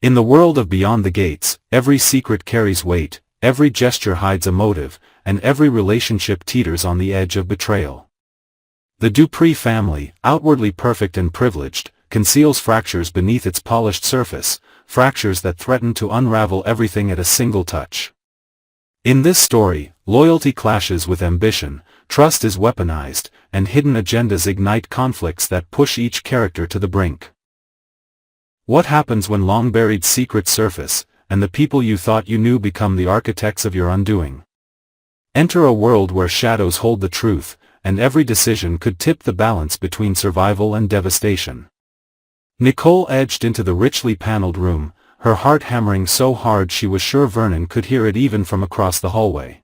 In the world of Beyond the Gates, every secret carries weight, every gesture hides a motive, and every relationship teeters on the edge of betrayal. The Dupree family, outwardly perfect and privileged, conceals fractures beneath its polished surface, fractures that threaten to unravel everything at a single touch. In this story, loyalty clashes with ambition, trust is weaponized, and hidden agendas ignite conflicts that push each character to the brink. What happens when long-buried secrets surface, and the people you thought you knew become the architects of your undoing? Enter a world where shadows hold the truth, and every decision could tip the balance between survival and devastation. Nicole edged into the richly paneled room, her heart hammering so hard she was sure Vernon could hear it even from across the hallway.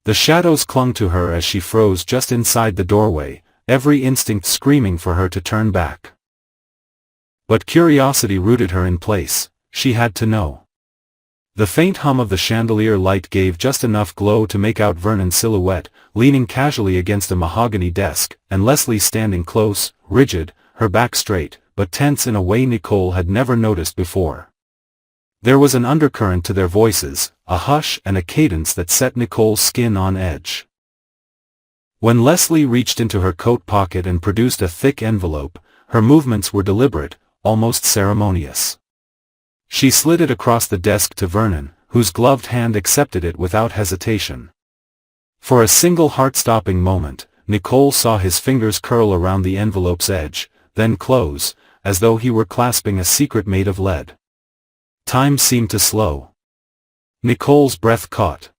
The shadows clung to her as she froze just inside the doorway, every instinct screaming for her to turn back. But curiosity rooted her in place. She had to know. The faint hum of the chandelier light gave just enough glow to make out Vernon's silhouette, leaning casually against a mahogany desk, and Leslie standing close, rigid, her back straight, but tense in a way Nicole had never noticed before. There was an undercurrent to their voices, a hush and a cadence that set Nicole's skin on edge. When Leslie reached into her coat pocket and produced a thick envelope, her movements were deliberate, almost ceremonious. She slid it across the desk to Vernon, whose gloved hand accepted it without hesitation. For a single heart-stopping moment, Nicole saw his fingers curl around the envelope's edge, then close, as though he were clasping a secret made of lead. Time seemed to slow. Nicole's breath caught.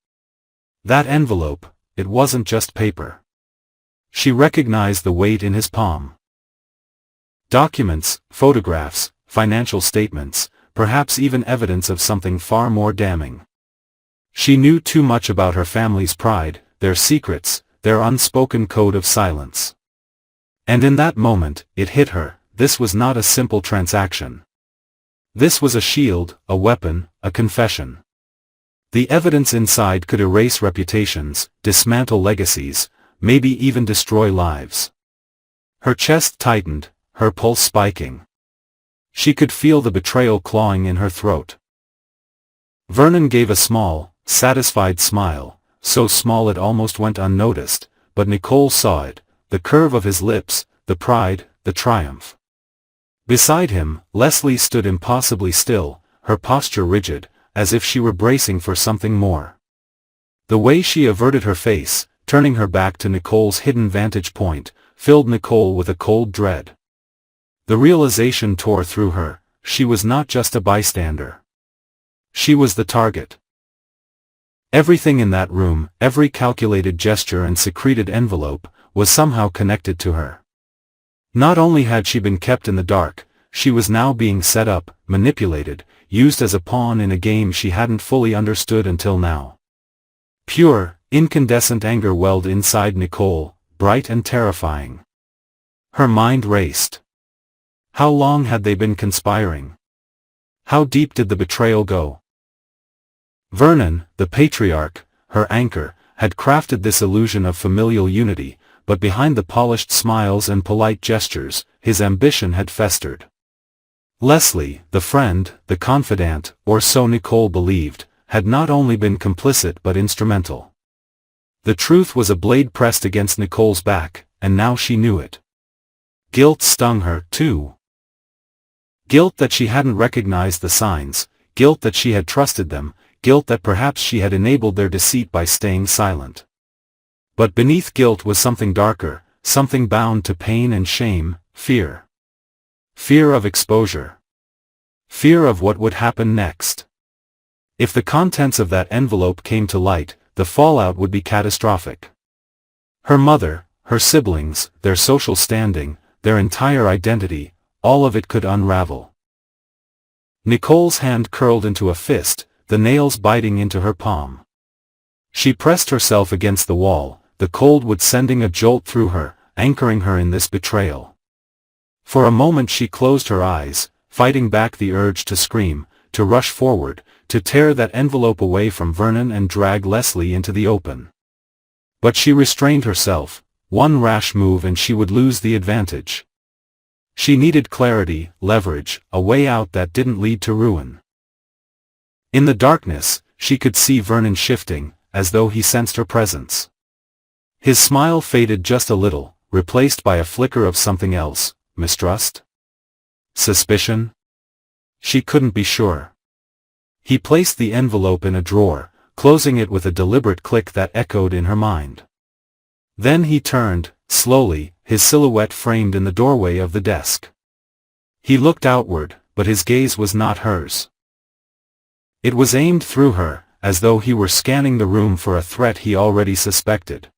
That envelope, it wasn't just paper. She recognized the weight in his palm. Documents, photographs, financial statements, perhaps even evidence of something far more damning. She knew too much about her family's pride, their secrets, their unspoken code of silence. And in that moment, it hit her, this was not a simple transaction. This was a shield, a weapon, a confession. The evidence inside could erase reputations, dismantle legacies, maybe even destroy lives. Her chest tightened, her pulse spiking. She could feel the betrayal clawing in her throat. Vernon gave a small, satisfied smile, so small it almost went unnoticed, but Nicole saw it, the curve of his lips, the pride, the triumph. Beside him, Leslie stood impossibly still, her posture rigid, as if she were bracing for something more. The way she averted her face, turning her back to Nicole's hidden vantage point, filled Nicole with a cold dread. The realization tore through her, she was not just a bystander. She was the target. Everything in that room, every calculated gesture and secreted envelope, was somehow connected to her. Not only had she been kept in the dark, she was now being set up, manipulated, used as a pawn in a game she hadn't fully understood until now. Pure, incandescent anger welled inside Nicole, bright and terrifying. Her mind raced. How long had they been conspiring? How deep did the betrayal go? Vernon, the patriarch, her anchor, had crafted this illusion of familial unity, but behind the polished smiles and polite gestures, his ambition had festered. Leslie, the friend, the confidant, or so Nicole believed, had not only been complicit but instrumental. The truth was a blade pressed against Nicole's back, and now she knew it. Guilt stung her, too. Guilt that she hadn't recognized the signs, guilt that she had trusted them, guilt that perhaps she had enabled their deceit by staying silent. But beneath guilt was something darker, something bound to pain and shame, fear. Fear of exposure. Fear of what would happen next. If the contents of that envelope came to light, the fallout would be catastrophic. Her mother, her siblings, their social standing, their entire identity, all of it could unravel. Nicole's hand curled into a fist, the nails biting into her palm. She pressed herself against the wall, the cold wood sending a jolt through her, anchoring her in this betrayal. For a moment she closed her eyes, fighting back the urge to scream, to rush forward, to tear that envelope away from Vernon and drag Leslie into the open. But she restrained herself, one rash move and she would lose the advantage. She needed clarity, leverage, a way out that didn't lead to ruin. In the darkness, she could see Vernon shifting, as though he sensed her presence. His smile faded just a little, replaced by a flicker of something else. Mistrust? Suspicion? She couldn't be sure. He placed the envelope in a drawer, closing it with a deliberate click that echoed in her mind. Then he turned, slowly, his silhouette framed in the doorway of the desk. He looked outward, but his gaze was not hers. It was aimed through her, as though he were scanning the room for a threat he already suspected.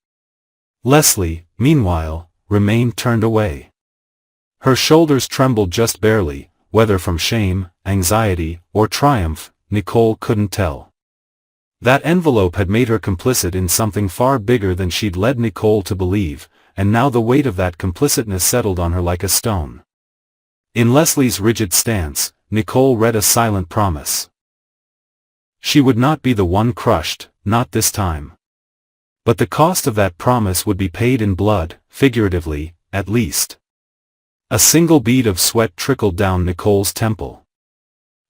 Leslie, meanwhile, remained turned away. Her shoulders trembled just barely, whether from shame, anxiety, or triumph, Nicole couldn't tell. That envelope had made her complicit in something far bigger than she'd led Nicole to believe, and now the weight of that complicitness settled on her like a stone. In Leslie's rigid stance, Nicole read a silent promise. She would not be the one crushed, not this time. But the cost of that promise would be paid in blood, figuratively, at least. A single bead of sweat trickled down Nicole's temple.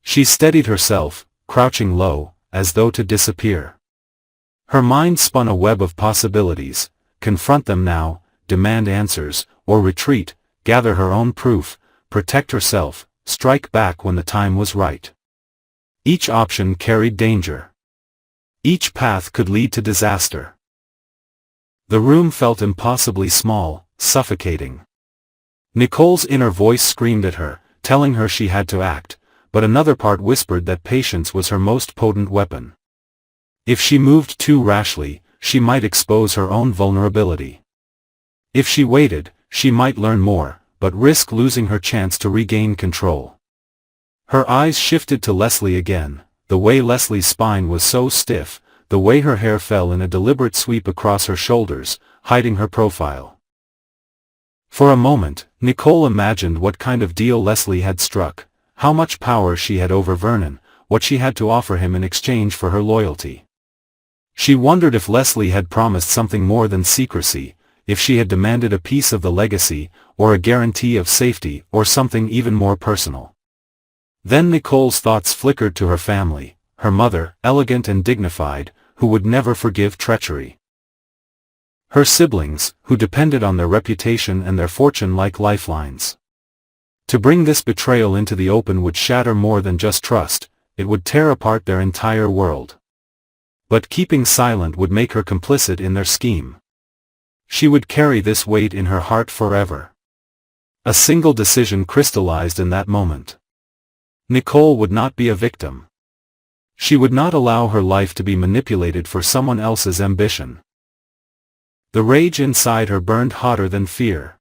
She steadied herself, crouching low, as though to disappear. Her mind spun a web of possibilities: confront them now, demand answers, or retreat, gather her own proof, protect herself, strike back when the time was right. Each option carried danger. Each path could lead to disaster. The room felt impossibly small, suffocating. Nicole's inner voice screamed at her, telling her she had to act, but another part whispered that patience was her most potent weapon. If she moved too rashly, she might expose her own vulnerability. If she waited, she might learn more, but risk losing her chance to regain control. Her eyes shifted to Leslie again, the way Leslie's spine was so stiff, the way her hair fell in a deliberate sweep across her shoulders, hiding her profile. For a moment, Nicole imagined what kind of deal Leslie had struck, how much power she had over Vernon, what she had to offer him in exchange for her loyalty. She wondered if Leslie had promised something more than secrecy, if she had demanded a piece of the legacy, or a guarantee of safety, or something even more personal. Then Nicole's thoughts flickered to her family, her mother, elegant and dignified, who would never forgive treachery. Her siblings, who depended on their reputation and their fortune like lifelines. To bring this betrayal into the open would shatter more than just trust, it would tear apart their entire world. But keeping silent would make her complicit in their scheme. She would carry this weight in her heart forever. A single decision crystallized in that moment. Nicole would not be a victim. She would not allow her life to be manipulated for someone else's ambition. The rage inside her burned hotter than fear.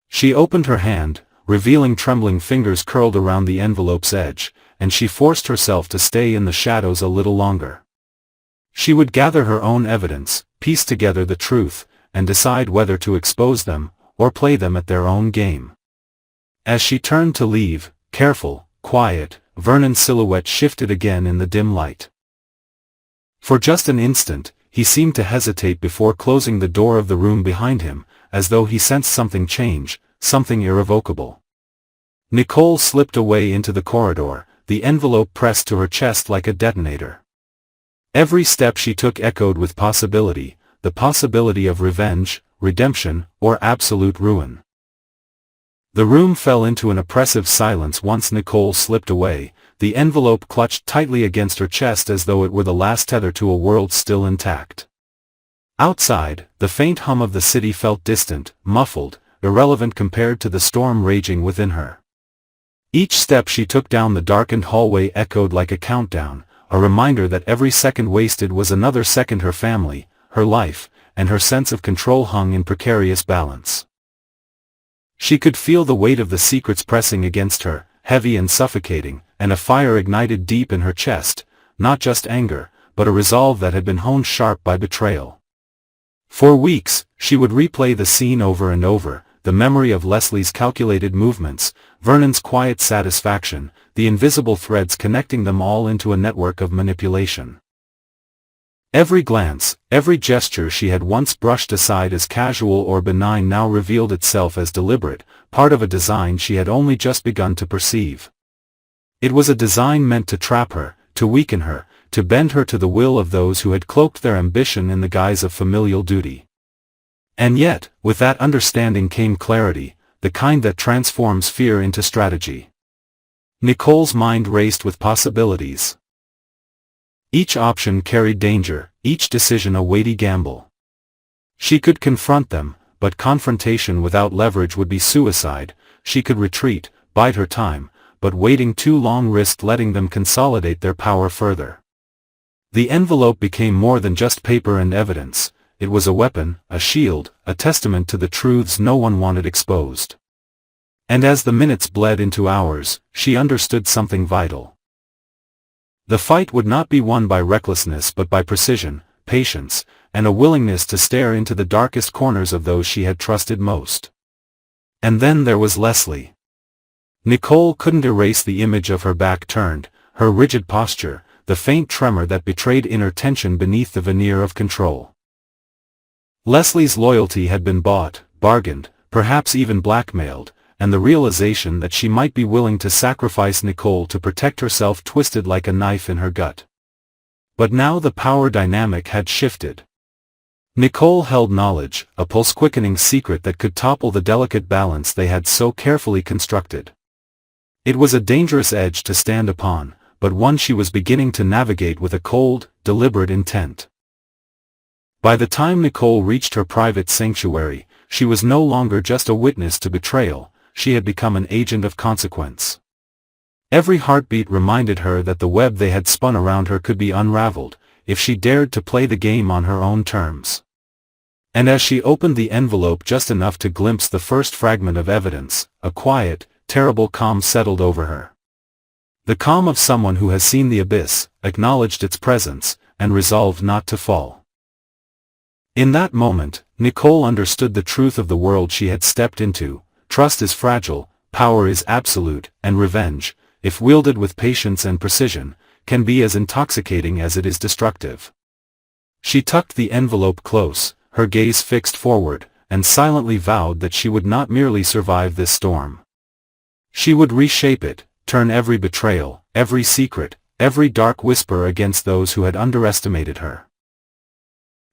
She opened her hand, revealing trembling fingers curled around the envelope's edge, and she forced herself to stay in the shadows a little longer. She would gather her own evidence, piece together the truth, and decide whether to expose them, or play them at their own game. As she turned to leave, careful, quiet, Vernon's silhouette shifted again in the dim light. For just an instant, he seemed to hesitate before closing the door of the room behind him, as though he sensed something change, something irrevocable. Nicole slipped away into the corridor, the envelope pressed to her chest like a detonator. Every step she took echoed with possibility, the possibility of revenge, redemption, or absolute ruin. The room fell into an oppressive silence once Nicole slipped away, the envelope clutched tightly against her chest as though it were the last tether to a world still intact. Outside, the faint hum of the city felt distant, muffled, irrelevant compared to the storm raging within her. Each step she took down the darkened hallway echoed like a countdown, a reminder that every second wasted was another second her family, her life, and her sense of control hung in precarious balance. She could feel the weight of the secrets pressing against her, heavy and suffocating, and a fire ignited deep in her chest, not just anger, but a resolve that had been honed sharp by betrayal. For weeks, she would replay the scene over and over, the memory of Leslie's calculated movements, Vernon's quiet satisfaction, the invisible threads connecting them all into a network of manipulation. Every glance, every gesture she had once brushed aside as casual or benign now revealed itself as deliberate, part of a design she had only just begun to perceive. It was a design meant to trap her, to weaken her, to bend her to the will of those who had cloaked their ambition in the guise of familial duty. And yet, with that understanding came clarity, the kind that transforms fear into strategy. Nicole's mind raced with possibilities. Each option carried danger, each decision a weighty gamble. She could confront them, but confrontation without leverage would be suicide. She could retreat, bide her time, but waiting too long risked letting them consolidate their power further. The envelope became more than just paper and evidence. It was a weapon, a shield, a testament to the truths no one wanted exposed. And as the minutes bled into hours, she understood something vital. The fight would not be won by recklessness but by precision, patience, and a willingness to stare into the darkest corners of those she had trusted most. And then there was Leslie. Nicole couldn't erase the image of her back turned, her rigid posture, the faint tremor that betrayed inner tension beneath the veneer of control. Leslie's loyalty had been bought, bargained, perhaps even blackmailed, and the realization that she might be willing to sacrifice Nicole to protect herself twisted like a knife in her gut. But now the power dynamic had shifted. Nicole held knowledge, a pulse-quickening secret that could topple the delicate balance they had so carefully constructed. It was a dangerous edge to stand upon, but one she was beginning to navigate with a cold, deliberate intent. By the time Nicole reached her private sanctuary, she was no longer just a witness to betrayal. She had become an agent of consequence. Every heartbeat reminded her that the web they had spun around her could be unraveled, if she dared to play the game on her own terms. And as she opened the envelope just enough to glimpse the first fragment of evidence, a quiet, terrible calm settled over her. The calm of someone who has seen the abyss, acknowledged its presence, and resolved not to fall. In that moment, Nicole understood the truth of the world she had stepped into. Trust is fragile, power is absolute, and revenge, if wielded with patience and precision, can be as intoxicating as it is destructive. She tucked the envelope close, her gaze fixed forward, and silently vowed that she would not merely survive this storm. She would reshape it, turn every betrayal, every secret, every dark whisper against those who had underestimated her.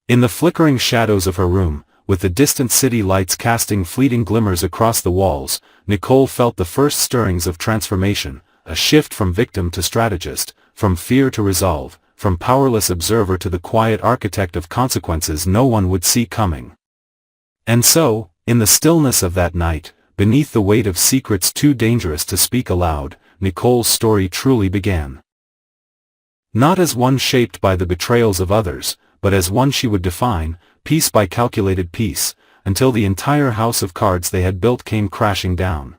In the flickering shadows of her room, with the distant city lights casting fleeting glimmers across the walls, Nicole felt the first stirrings of transformation, a shift from victim to strategist, from fear to resolve, from powerless observer to the quiet architect of consequences no one would see coming. And so, in the stillness of that night, beneath the weight of secrets too dangerous to speak aloud, Nicole's story truly began. Not as one shaped by the betrayals of others, but as one she would define, piece by calculated piece, until the entire house of cards they had built came crashing down.